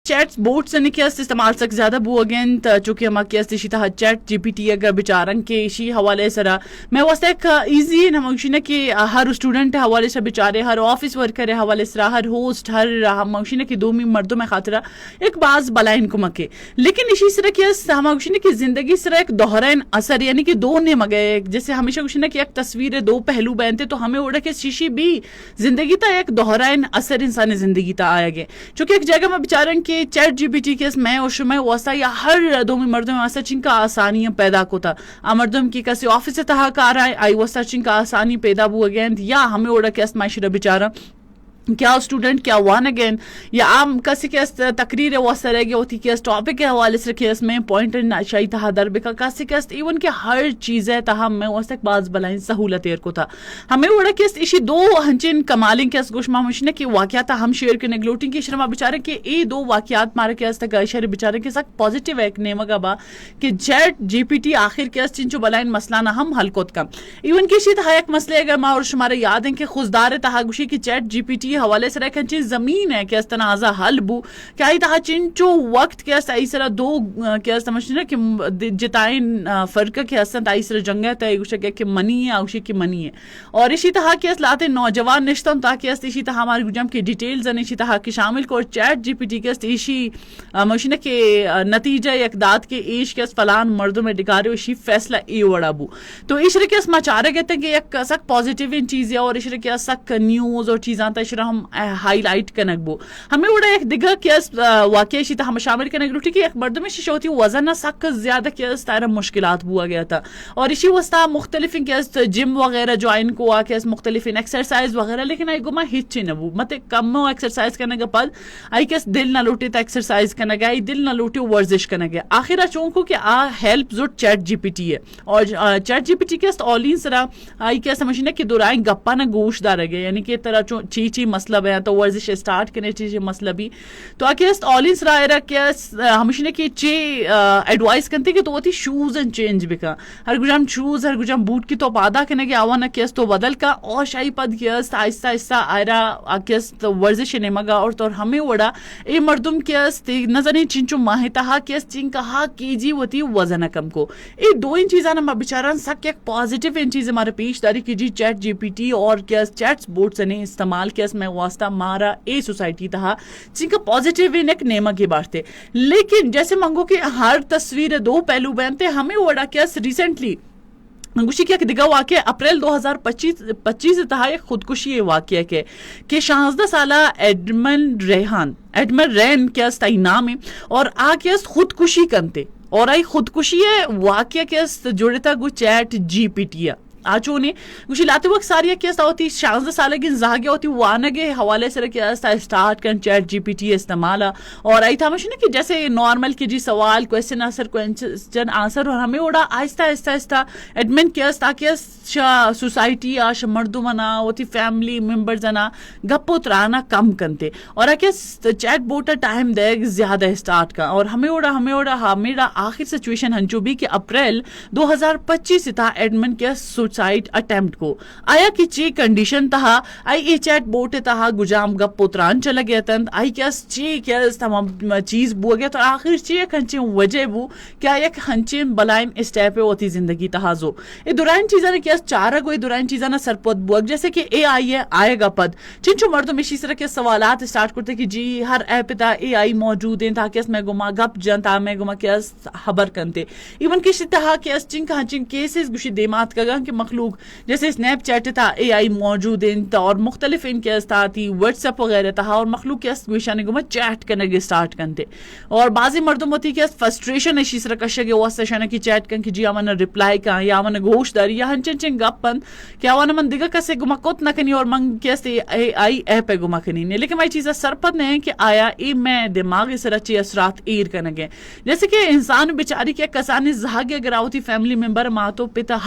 chat bot سے case استعمال سک زیادہ بو اگین چونکہ ہما کیس تشی تھا چیٹ جی پی ٹی اگر بچارن کے شی حوالے سرا میں واسطے ایک ایزی نموشینہ کہ ہر اسٹوڈنٹ حوالے سے بچارے ہر آفس ورکر حوالے سرا ہر ہوسٹ ہر موشینہ کی دومی مردوں میں خاطرہ ایک بعض بلائن کو مکے لیکن اسی سرا کیس ہموشینہ کی زندگی سرا ایک دوہرین اثر یعنی کہ دو نے مگے جیسے ہمیشہ کوشینہ کی ایک تصویر دو پہلو بینتے تو ہمیں اڑا کے شیشی بھی زندگی تا ایک دوہرین اثر انسانی زندگی تا آیا گے چونکہ ایک جگہ میں بچارن کے ChatGPT case میں اور شمع واسطہ یا ہر دومی مردوں میں واسطہ چن کا آسانیاں پیدا کو تھا مردوں کی کسی آفس سے تہا کار آئی واسطہ چن کا آسانی پیدا بو اگین یا ہمیں اوڑا کیس معاشرہ بچارہ کیا اسٹوڈنٹ کیا وان اگین یا عام کسی کیس تقریر واسطہ رہ گیا ہوتی کیس ٹاپک کے حوالے سے کیس میں پوائنٹ شاہی تہا دربے کا کسی کیس ایون کہ ہر چیز ہے تہا میں واسطہ بعض بلائن سہولت ایر کو تھا ہمیں اوڑا کیس اسی دو ہنچین کمالیں کیس گوش ماموشنے کی واقعات ہم شیئر کرنے گلوٹنگ کی شرما بچارے کہ ای دو واقعات مارے کیس تک شہر بچارے کے ساتھ پازیٹیو ایک نیمگا با کہ چیٹ جی پی ٹی آخر کیس چنچو بلائن مسئلہ نہ ہم حل کوت کم ایون کی شی تہا ایک مسئلے اگر ما اور شمارے یاد ہیں کہ خزدار تہا گوشی کی چیٹ جی پی ٹی حوالے سے رکھن چیز زمین ہے کہ اس تنازع حل بو کیا ہی تہا چنچو وقت کہ اس ایسرا دو کہ اس سمجھنے کہ جتائن فرق کہ اس ایسرا جنگ ہے تا گوشے کہ منی ہے اوشی کی منی ہے اور اسی تہا کہ اس لاتے نوجوان نشتن تاکہ اس اسی تہا ہماری گجم کی ڈیٹیلز ہیں اسی تہا کہ شامل کو چیٹ جی پی ٹی کے اس اسی مشنے کے نتیجہ اقداد کے ایش کے اس فلان مردوں میں ڈکارے اسی فیصلہ ای وڑا بو تو اشرے کے اس مچارے کہتے ہیں کہ ایک سک پازیٹیو ان چیز ہے اور اشرے کے سک نیوز اور چیزاں تا اشرا ہم ہائی لائٹ کنک بو ہمیں اڑا ایک دیگر کیس واقعی شی تا ہم شامل کنک لوٹی کہ ایک مردوں میں شیشہ ہوتی وزن سک زیادہ کیس تارا مشکلات بوا گیا تھا اور اسی وسطہ مختلف کیس جم وغیرہ جوائن کو آ کیس مختلف ایکسرسائز وغیرہ لیکن آئی گما ہچ نبو مت کم ایکسرسائز کرنے کا پد آئی کیس دل نہ لوٹے تا ایکسرسائز کرنے گا آئی دل نہ لوٹے ورزش کرنے گا آخرہ چونکو کہ آ ہیلپ زوٹ چیٹ جی پی ٹی ہے اور چیٹ جی پی ٹی کیس اولین سرا آئی کیس سمجھنے کہ دورائیں گپا نہ گوش دار گئے یعنی کہ طرح چی مطلب ہے تو ورزش سٹارٹ کرنے چیز مسئلہ بھی تو آکیست آلین سرا ایرا کیس ہمشنے کی چی ایڈوائز کرتے کہ تو وہ تھی شوز اینڈ چینج بکا ہر گجام شوز ہر گجام بوٹ کی تو پادا کرنے کے آوانا کیس تو بدل کا اور شاہی پد کیس آہستہ آہستہ آئرا آکیس ورزش نمگا اور تو ہمیں وڑا اے مردم کیس نظریں چنچو ماہی تہا کیس چین کہا کی جی وہ تھی وزن کم کو اے دو ان چیزاں ہم بچاران سک ایک پازیٹیو ان چیز ہمارے پیش داری کی جی چیٹ جی پی ٹی اور کیس چیٹس بورڈ سے نے استعمال کیس میں واسطہ مارا اے سوسائٹی تہا جن کا پازیٹیو ان ایک نیمہ کی بات تھے لیکن جیسے منگو کہ ہر تصویر دو پہلو بینتے ہمیں وڑا کیس ریسنٹلی گوشی کیا کہ دیگا واقعہ اپریل 2025 تہا ایک خودکشی واقعہ کہ 16 سالہ ایڈمن رین کیا استائی نام ہے اور آ کیا خودکشی کنتے اور آئی خودکشی واقعہ کیا جوڑے تھا گو چیٹ جی پی ٹی آچو نے گوشی لاتے وقت ساری کیسا ہوتی 16 سالہ کی زاگے ہوتی وانگے حوالے سے کیا اسٹارٹ کر چیٹ جی پی ٹی استعمالا اور آئی تھا مشنے کہ جیسے نارمل کی جی سوال کوئسچن آنسر اور ہمیں اڑا آہستہ آہستہ ایڈمن کیا تاکہ سوسائٹی آش مردو منا ہوتی فیملی ممبرز انا گپو ترانا کم کنتے اور آکے چیٹ بوٹا ٹائم دے زیادہ اسٹارٹ کا اور ہمیں اڑا آخر سچویشن ہنچو بھی کہ اپریل 2025 تھا ایڈمن کیا سوسائڈ اٹیمپٹ کو آیا کی چی کنڈیشن تہا آئی اے چیٹ بوٹ تہا گجام گپ پوتران چلا گیا تند آئی کیس چی کیس تمام چیز بو گیا تو آخر چی ایک ہنچین وجہ بو کیا ایک ہنچین بلائن اسٹیپے ہوتی زندگی تہازو اے دورائن چیزاں نے کیس چارہ گو اے دورائن چیزاں نے سرپوت بو جیسے کہ اے آئی ہے آئے گا پد چنچو مردوں میں اسی طرح کے سوالات اسٹارٹ کرتے کہ جی ہر ایپ تا اے آئی موجود ہیں تاکہ اس میں گما گپ جانتا میں گما کیس خبر کنتے ایون کسی تہا کیس چنک ہنچین کیسز گوشی دیمات کا کہ مخلوق جیسے سنیپ چیٹ تھا اے آئی موجود ہیں اور مختلف ان کے تھا تھی واٹس ایپ وغیرہ تھا اور مخلوق کے گوشانے کو چیٹ کرنے کے اسٹارٹ کرتے اور بعضی مردوں ہوتی کہ فرسٹریشن اسی طرح کشے کے واسطے شانے کی چیٹ کن کہ جی آوانا ریپلائی کا یا آوانا گوشت داری یا ہنچن چن گپ پن کہ آوانا من دیگا کسے گما کوت نہ کنی اور من کیسے اے آئی ایپ ہے گما کنی نہیں لیکن بھائی چیزیں سرپت نہیں کہ آیا اے میں دماغی سے رچی اثرات ایر کرنے گے جیسے کہ انسان بیچاری کے کسانی زہاگے اگر آوتی فیملی ممبر ماں تو پتا